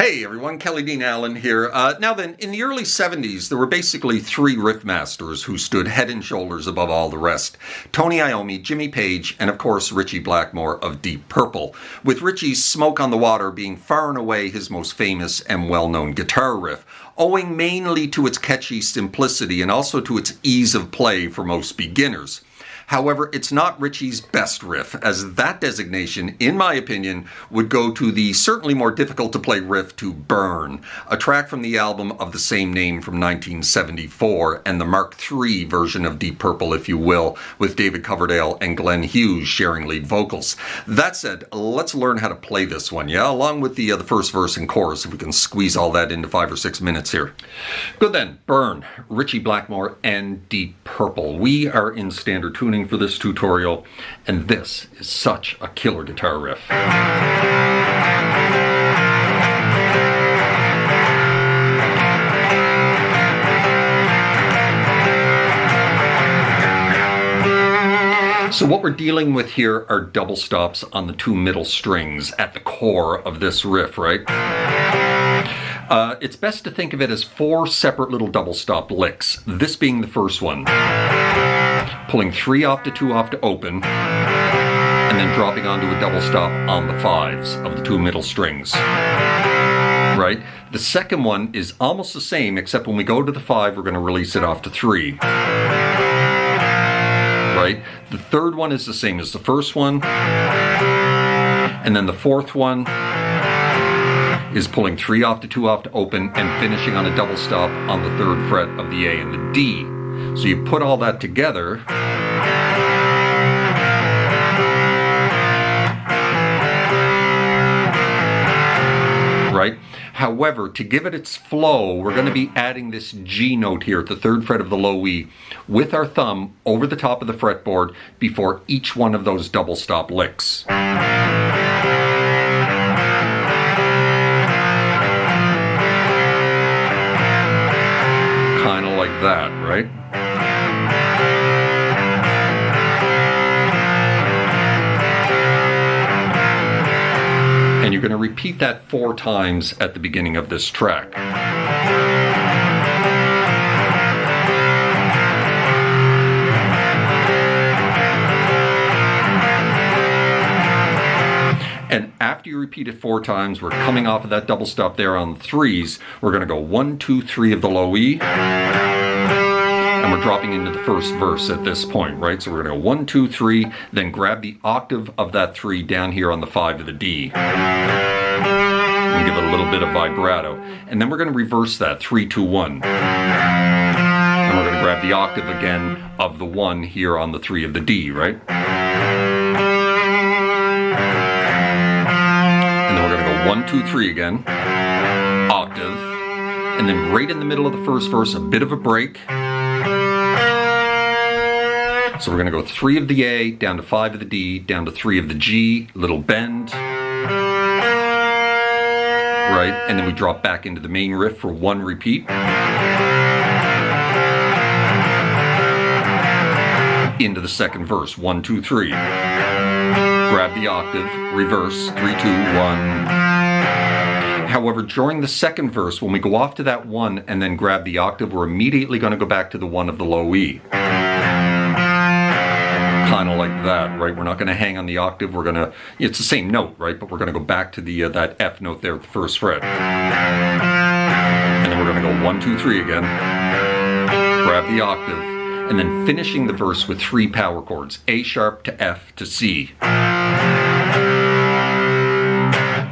Hey everyone, Kelly Dean Allen here. Now then, in the early 70s, there were basically three riff masters who stood head and shoulders above all the rest. Tony Iommi, Jimmy Page, and of course Ritchie Blackmore of Deep Purple, with Ritchie's Smoke on the Water being far and away his most famous and well-known guitar riff, owing mainly to its catchy simplicity and also to its ease of play for most beginners. However, it's not Ritchie's best riff, as that designation, in my opinion, would go to the certainly more difficult to play riff to Burn, a track from the album of the same name from 1974, and the Mark III version of Deep Purple, if you will, with David Coverdale and Glenn Hughes sharing lead vocals. That said, let's learn how to play this one, yeah? Along with the first verse and chorus, if we can squeeze all that into 5 or 6 minutes here. Good then, Burn, Ritchie Blackmore, and Deep Purple. We are in standard tuning for this tutorial, and this is such a killer guitar riff. So what we're dealing with here are double stops on the 2 middle strings at the core of this riff, right? It's best to think of it as 4 separate little double stop licks, this being the first one. Pulling 3 off to 2 off to open, and then dropping onto a double stop on the 5s of the 2 middle strings. Right? The second one is almost the same, except when we go to the 5, we're going to release it off to 3. Right? The third one is the same as the first one, and then the fourth one is pulling 3 off to 2 off to open and finishing on a double stop on the 3rd fret of the A and the D. So you put all that together, right? However, to give it its flow, we're going to be adding this G note here at the 3rd fret of the low E with our thumb over the top of the fretboard before each one of those double stop licks. Kind of like that, right? And you're going to repeat that 4 times at the beginning of this track. And after you repeat it 4 times, we're coming off of that double stop there on the 3s. We're going to go 1, 2, 3 of the low E. And we're dropping into the first verse at this point, right? So we're going to go 1, 2, 3, then grab the octave of that 3 down here on the 5 of the D. And give it a little bit of vibrato. And then we're going to reverse that, 3, 2, 1. And we're going to grab the octave again of the 1 here on the 3 of the D, right? And then we're going to go 1, 2, 3 again. Octave. And then right in the middle of the first verse, a bit of a break. So we're going to go 3 of the A, down to 5 of the D, down to 3 of the G, little bend. Right? And then we drop back into the main riff for 1 repeat. Into the second verse, 1, 2, 3. Grab the octave, reverse, 3, 2, 1. However, during the second verse, when we go off to that 1 and then grab the octave, we're immediately going to go back to the 1 of the low E. Kind of like that, right? We're not going to hang on the octave. We're going to, it's the same note, right? But we're going to go back to the that F note there at the 1st fret. And then we're going to go 1, 2, 3 again. Grab the octave. And then finishing the verse with 3 power chords. A sharp to F to C.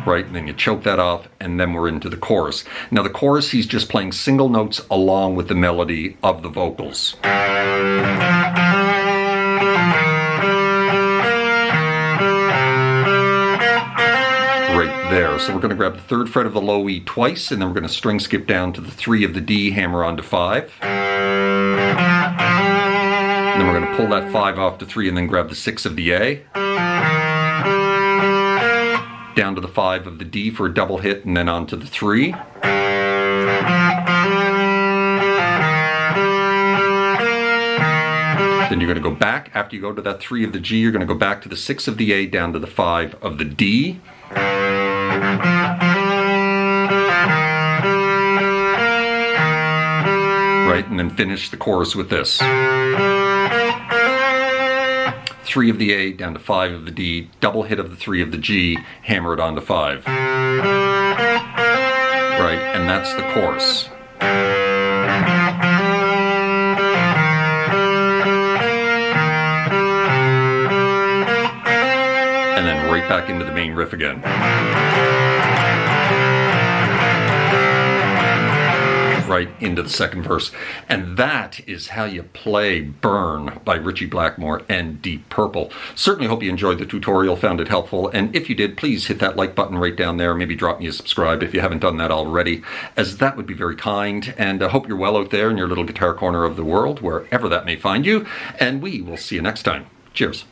Right? And then you choke that off, and then we're into the chorus. Now the chorus, he's just playing single notes along with the melody of the vocals. Right there. So we're going to grab the 3rd fret of the low E twice, and then we're going to string skip down to the 3 of the D, hammer onto 5. And then we're going to pull that 5 off to 3 and then grab the 6 of the A. Down to the 5 of the D for a double hit, and then on to the 3. Then you're going to go back, after you go to that 3 of the G, you're going to go back to the 6 of the A, down to the 5 of the D. finish the chorus with this. 3 of the A down to 5 of the D, double hit of the 3 of the G, hammer it onto 5. Right, and that's the chorus. And then right back into the main riff again. Right into the second verse. And that is how you play Burn by Ritchie Blackmore and Deep Purple. Certainly hope you enjoyed the tutorial, found it helpful, and if you did, please hit that like button right down there. Maybe drop me a subscribe if you haven't done that already, as that would be very kind. And I hope you're well out there in your little guitar corner of the world, wherever that may find you, and we will see you next time. Cheers.